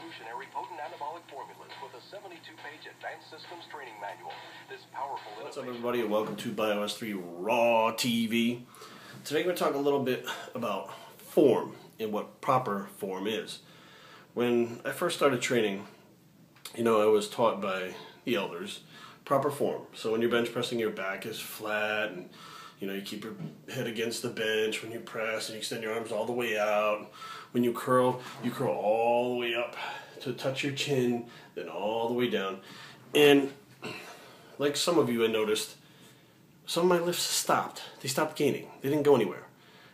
revolutionary potent anabolic formulas with a 72-page advanced systems training manual. This powerful What's up, everybody, and welcome to Bios3 Raw TV. Today we're going to talk a little bit about form and what proper form is. When I first started training, I was taught by the elders proper form. So when you're bench pressing, your back is flat, and you keep your head against the bench when you press, and you extend your arms all the way out. When you curl all the way up to touch your chin, then all the way down. And like some of you, I noticed some of my lifts stopped. They stopped gaining. They didn't go anywhere.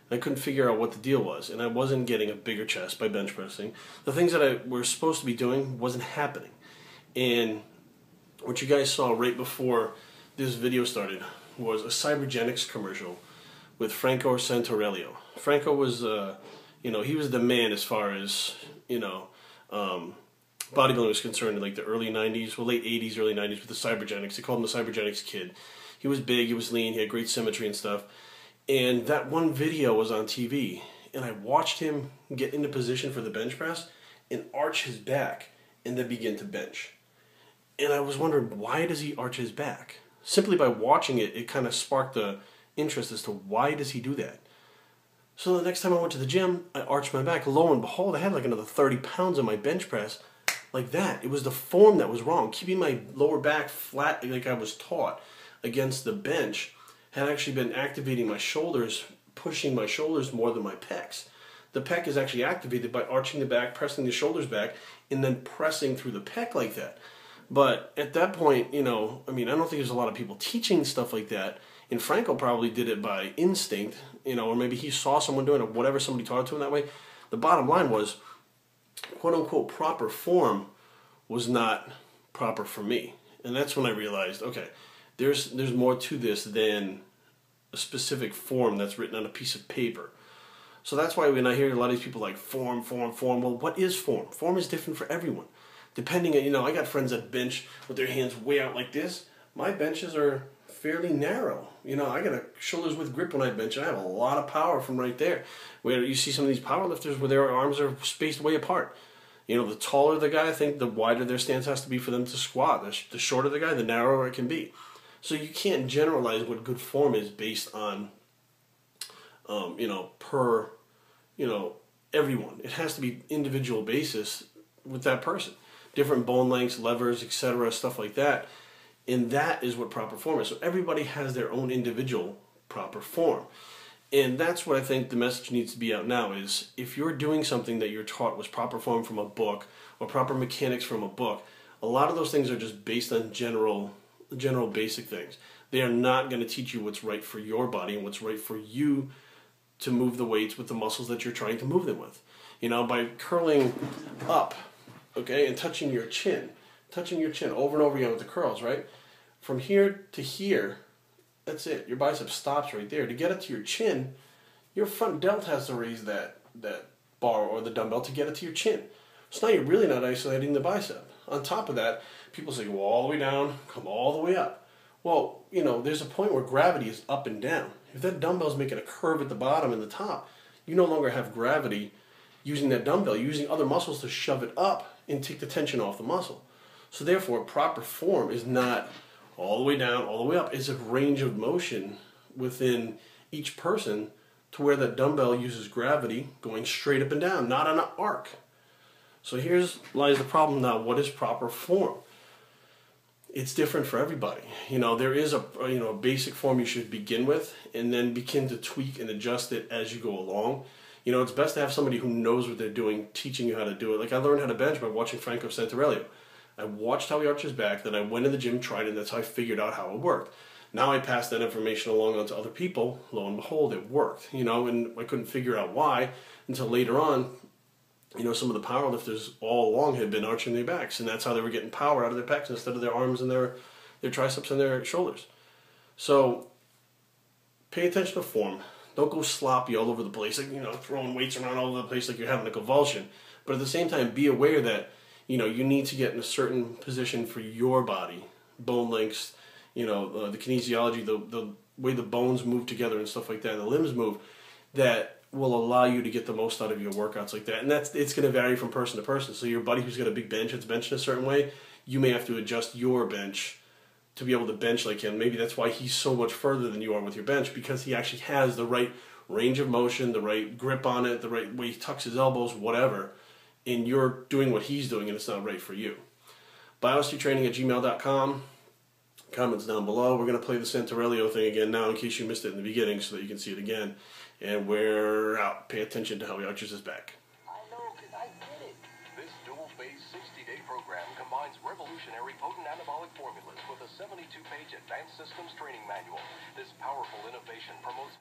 I couldn't figure out what the deal was, and I wasn't getting a bigger chest by bench pressing. The things that I were supposed to be doing wasn't happening. And what you guys saw right before this video started was a Cybergenics commercial with Franco Santorello. Franco was, he was the man as far as, bodybuilding was concerned in like the early 90s, well, late 80s, early 90s with the Cybergenics. They called him the Cybergenics Kid. He was big, he was lean, he had great symmetry and stuff. And that one video was on TV, and I watched him get into position for the bench press and arch his back and then begin to bench. And I was wondering, why does he arch his back? Simply by watching it, it kind of sparked the interest as to why does he do that. So the next time I went to the gym, I arched my back. Lo and behold, I had like another 30 pounds on my bench press like that. It was the form that was wrong. Keeping my lower back flat like I was taught against the bench had actually been activating my shoulders, pushing my shoulders more than my pecs. The pec is actually activated by arching the back, pressing the shoulders back, and then pressing through the pec like that. But at that point, I don't think there's a lot of people teaching stuff like that. And Franco probably did it by instinct, or maybe he saw someone doing it, whatever, somebody taught it to him that way. The bottom line was, quote-unquote, proper form was not proper for me. And that's when I realized, okay, there's more to this than a specific form that's written on a piece of paper. So that's why when I hear a lot of these people like form, well, what is form? Form is different for everyone. Depending on, I got friends that bench with their hands way out like this. My benches are fairly narrow. I got a shoulders width grip when I bench, and I have a lot of power from right there. Where you see some of these power lifters where their arms are spaced way apart. The taller the guy, I think the wider their stance has to be for them to squat. The shorter the guy, the narrower it can be. So you can't generalize what good form is based on, per, everyone. It has to be individual basis with that person. Different bone lengths, levers, etc., stuff like that. And that is what proper form is. So everybody has their own individual proper form. And that's what I think the message needs to be out now is if you're doing something that you're taught was proper form from a book or proper mechanics from a book, a lot of those things are just based on general basic things. They are not going to teach you what's right for your body and what's right for you to move the weights with the muscles that you're trying to move them with. By curling up, okay, and touching your chin over and over again with the curls, right? From here to here, that's it. Your bicep stops right there. To get it to your chin, your front delt has to raise that bar or the dumbbell to get it to your chin. So now you're really not isolating the bicep. On top of that, people say go all the way down, come all the way up. Well, there's a point where gravity is up and down. If that dumbbell's making a curve at the bottom and the top, you no longer have gravity using that dumbbell, using other muscles to shove it up and take the tension off the muscle. So therefore, proper form is not all the way down, all the way up. It's a range of motion within each person to where that dumbbell uses gravity going straight up and down, not on an arc. So here's lies the problem now. What is proper form? It's different for everybody. There is a basic form you should begin with and then begin to tweak and adjust it as you go along. It's best to have somebody who knows what they're doing teaching you how to do it. Like I learned how to bench by watching Franco Santorello. I watched how he arched his back, then I went in the gym, tried it, and that's how I figured out how it worked. Now I passed that information along onto other people. Lo and behold, it worked. And I couldn't figure out why until later on. Some of the power lifters all along had been arching their backs, and that's how they were getting power out of their pecs instead of their arms and their triceps and their shoulders. So pay attention to form. Don't go sloppy all over the place, like, throwing weights around all over the place like you're having a convulsion. But at the same time, be aware that, you need to get in a certain position for your body, bone lengths, the kinesiology, the way the bones move together and stuff like that, the limbs move, that will allow you to get the most out of your workouts like that. And it's going to vary from person to person. So your buddy who's got a big bench, it's benched a certain way, you may have to adjust your bench to be able to bench like him. Maybe that's why he's so much further than you are with your bench, because he actually has the right range of motion, the right grip on it, the right way he tucks his elbows, whatever, and you're doing what he's doing and it's not right for you. Bios3training@gmail.com. Comments down below. We're going to play the Santorello thing again now in case you missed it in the beginning so that you can see it again. And we're out. Pay attention to how he arches his back. I know, because I did it. This dual-phase 60-day program combines revolutionary potent anabolic formulas with a 72-page advanced systems training manual. This powerful innovation promotes